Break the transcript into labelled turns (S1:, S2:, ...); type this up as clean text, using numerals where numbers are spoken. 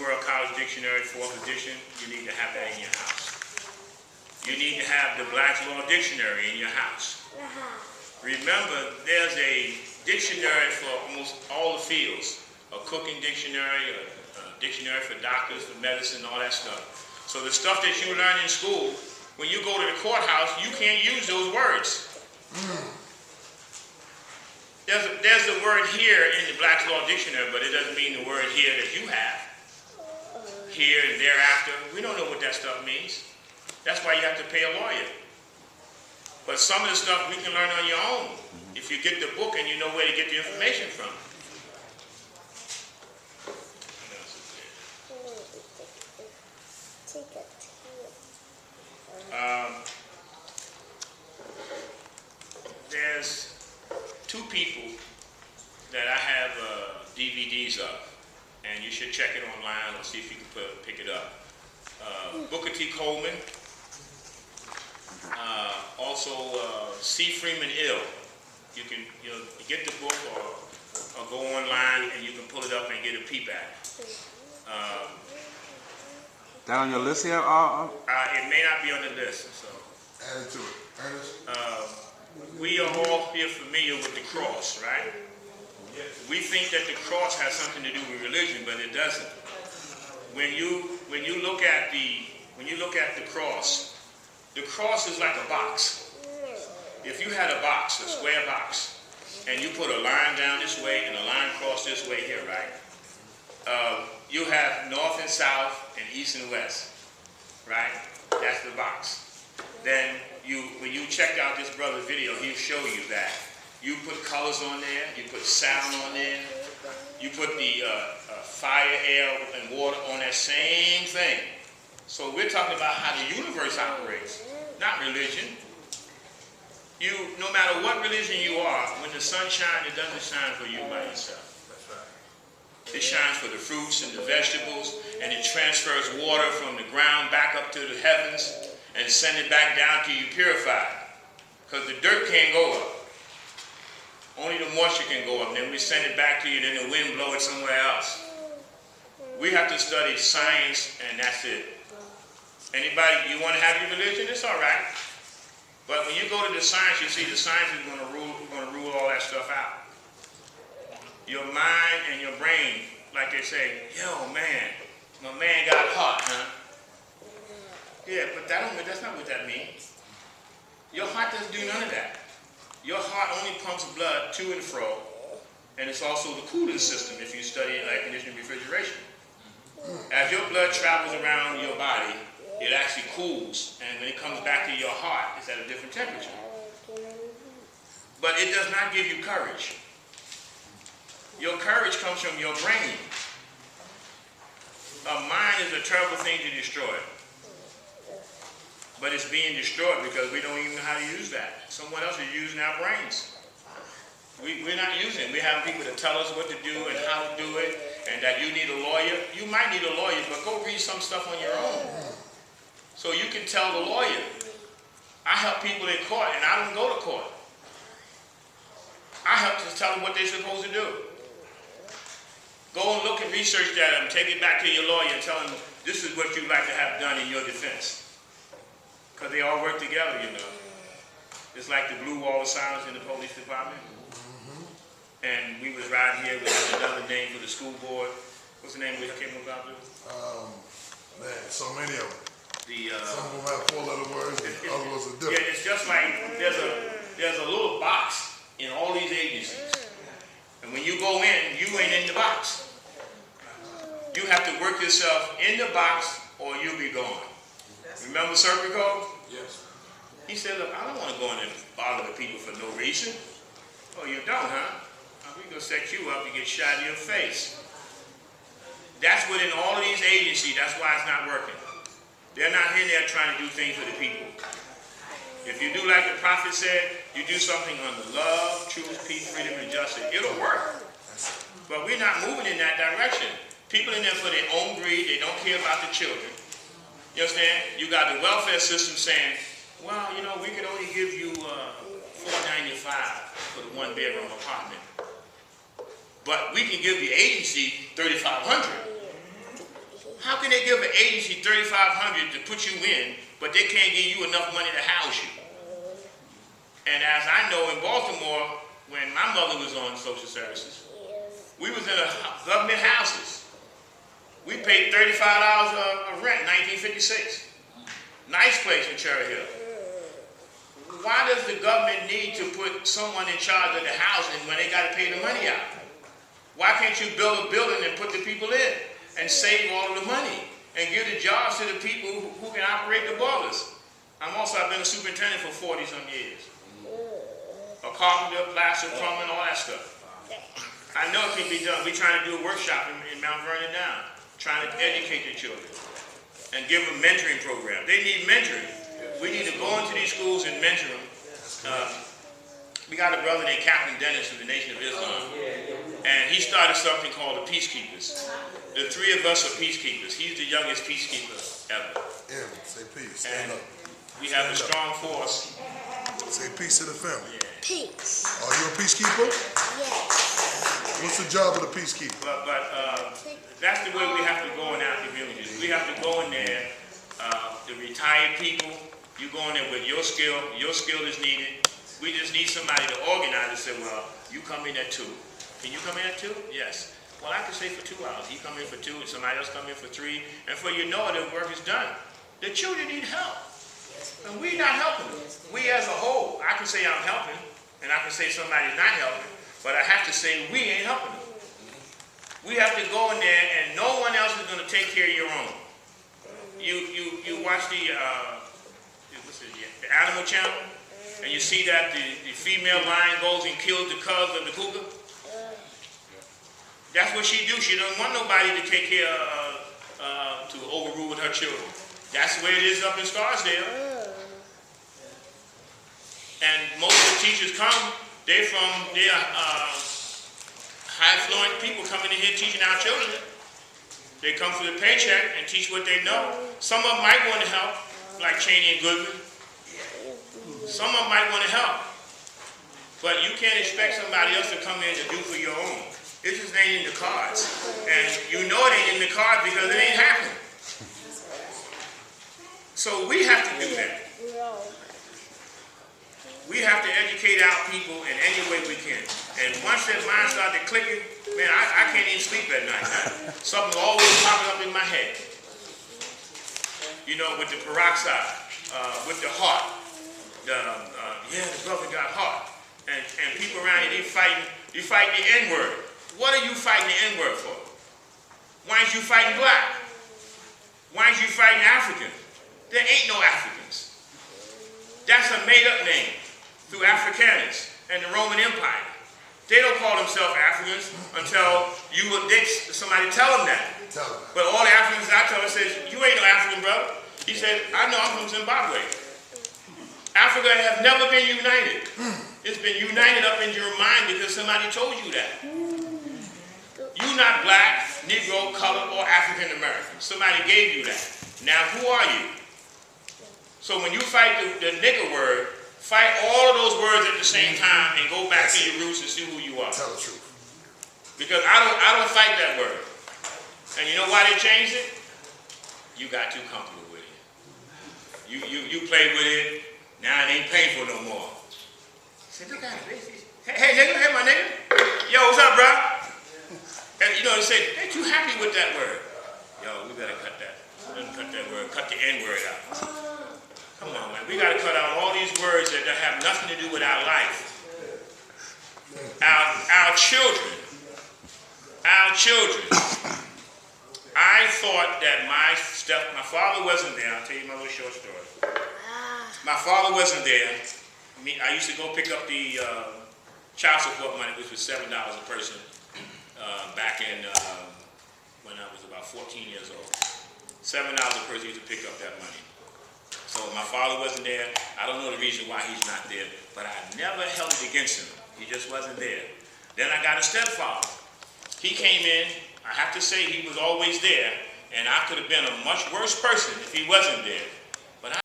S1: World College Dictionary, 4th edition. You need to have that in your house. You need to have the Black's Law Dictionary in your house. Remember, there's a dictionary for almost all the fields. A cooking dictionary, a dictionary for doctors, for medicine, all that stuff. So the stuff that you learn in school, when you go to the courthouse, you can't use those words. There's the word here in the Black's Law Dictionary, but it doesn't mean the word here that you have. Here and thereafter, we don't know what that stuff means. That's why you have to pay a lawyer. But some of the stuff we can learn on your own if you get the book and you know where to get the information from. There's 2 people that I have DVDs of, and you should check it online or see if you can pick it up. Booker T. Coleman, also C. Freeman Ill. You can get the book or go online and you can pull it up and get a peep at it.
S2: That on your list here?
S1: It may not be on the list. So.
S3: Add it to it. Ernest?
S1: We are all here familiar with the cross, right? We think that the cross has something to do with religion, but it doesn't. When you look at the cross is like a box. If you had a box, a square box, and you put a line down this way and a line across this way here, right? You have north and south and east and west, right? That's the box. Then when you check out this brother's video, he'll show you that. You put colors on there, you put sound on there, you put the fire, air, and water on that same thing. So we're talking about how the universe operates, not religion. No matter what religion you are, when the sun shines, it doesn't shine for you by yourself. It shines for the fruits and the vegetables, and it transfers water from the ground back up to the heavens and send it back down to you purified. Because the dirt can't go up. Only the moisture can go up. Then we send it back to you, then the wind blow it somewhere else. We have to study science, and that's it. Anybody, you want to have your religion? It's all right. But when you go to the science, you see the science is going to rule all that stuff out. Your mind and your brain, like they say, yo, man, my man got hot, huh? Yeah, but that's not what that means. Your heart doesn't do none of that. Your heart only pumps blood to and fro, and it's also the cooling system if you study air conditioning refrigeration. As your blood travels around your body, it actually cools, and when it comes back to your heart, it's at a different temperature. But it does not give you courage. Your courage comes from your brain. A mind is a terrible thing to destroy. But it's being destroyed because we don't even know how to use that. Someone else is using our brains. We're not using it. We're having people to tell us what to do and how to do it, and that you need a lawyer. You might need a lawyer, but go read some stuff on your own. So you can tell the lawyer. I help people in court, and I don't go to court. I help to tell them what they're supposed to do. Go and look and research that and take it back to your lawyer and tell them this is what you'd like to have done in your defense. Because they all work together, you know. It's like the blue wall of silence in the police department. And we was riding here with another name for the school board. What's the name we came about with?
S3: Man, so many of them. Some of them have 4-letter words, and others are different.
S1: Yeah, it's just like there's a little box in all these agencies. And when you go in, you ain't in the box. You have to work yourself in the box or you'll be gone. Remember Circuit Code?
S3: Yes.
S1: He said, look, I don't want to go in and bother the people for no reason. Oh, you don't, huh? We're going to set you up and get shot in your face. That's within all of these agencies. That's why it's not working. They're not in there trying to do things for the people. If you do like the prophet said, you do something under love, truth, peace, freedom, and justice, it'll work. But we're not moving in that direction. People in there for their own greed. They don't care about the children. You understand? You got the welfare system saying, well, you know, we can only give you $495 for the 1-bedroom apartment. But we can give the agency $3,500. How can they give an agency $3,500 to put you in, but they can't give you enough money to house you? And as I know, in Baltimore, when my mother was on social services, we was in government houses. We paid $35 of rent in 1956. Nice place in Cherry Hill. Why does the government need to put someone in charge of the housing when they got to pay the money out? Why can't you build a building and put the people in and save all of the money and give the jobs to the people who can operate the boilers? I've been a superintendent for 40-some years. A carpenter, plaster, plumbing, all that stuff. I know it can be done. We're trying to do a workshop in Mount Vernon now, trying to educate the children and give them mentoring program. They need mentoring. We need to go into these schools and mentor them. We got a brother named Captain Dennis from the Nation of Islam, and he started something called the Peacekeepers. The three of us are peacekeepers. He's the youngest peacekeeper ever.
S3: Yeah, say peace. Stand
S1: and
S3: up.
S1: we have a strong force.
S3: Say peace to the family.
S1: Yeah.
S2: Peace.
S3: Are you a peacekeeper?
S2: Yes.
S3: What's the job of the peacekeeper?
S1: But that's the way we have to go in our communities. We have to go in there, the retired people, you go in there with your skill is needed. We just need somebody to organize and say, well, you come in at 2. Can you come in at 2? Yes. Well, I can say for 2 hours. You come in for 2 and somebody else come in for 3. And before you know it, the work is done. The children need help. And we're not helping them. We as a whole, I can say I'm helping, and I can say somebody's not helping, but I have to say we ain't helping them. We have to go in there, and no one else is going to take care of your own. You watch the Animal Channel, and you see that the female lion goes and kills the cubs of the cougar. That's what she do. She doesn't want nobody to take care of, to overrule with her children. That's the way it is up in Scarsdale. And most of the teachers come, they're high-fluent people coming in here teaching our children. They come for the paycheck and teach what they know. Some of them might want to help, like Cheney and Goodman. Some of them might want to help. But you can't expect somebody else to come in and do for your own. It just ain't in the cards. And you know it ain't in the cards because it ain't happening. So we have to do that. We have to educate our people in any way we can. And once that mind started clicking, man, I can't even sleep at night. Something's always popping up in my head. You know, with the peroxide, with the heart. The brother got heart. And people around here, you fighting the N-word. What are you fighting the N-word for? Why ain't you fighting black? Why ain't you fighting African? There ain't no Africans. That's a made-up name through Africanus and the Roman Empire. They don't call themselves Africans until somebody tell them that. But all the Africans I tell them says, you ain't no African, brother. He said, I know, I'm from Zimbabwe. Africa has never been united. It's been united up in your mind because somebody told you that. You're not black, Negro, colored, or African American. Somebody gave you that. Now, who are you? So when you fight the nigger word, fight all of those words at the same time and go back to your roots and see who you are.
S3: Tell the truth.
S1: Because I don't fight that word. And you know why they changed it? You got too comfortable with it. You played with it, now it ain't painful no more. I said, look at it. Hey nigga, hey my nigga. Yo, what's up, bro? And you know, they say, ain't you happy with that word? Yo, we better cut that. Cut that word, cut the N word out. Come on, man. We got to cut out all these words that have nothing to do with our life. Our children. I thought that my father wasn't there. I'll tell you my little short story. My father wasn't there. I used to go pick up the child support money, which was $7 a person, back in when I was about 14 years old. $7 a person used to pick up that money. So my father wasn't there. I don't know the reason why he's not there, but I never held it against him. He just wasn't there. Then I got a stepfather. He came in. I have to say he was always there, and I could have been a much worse person if he wasn't there.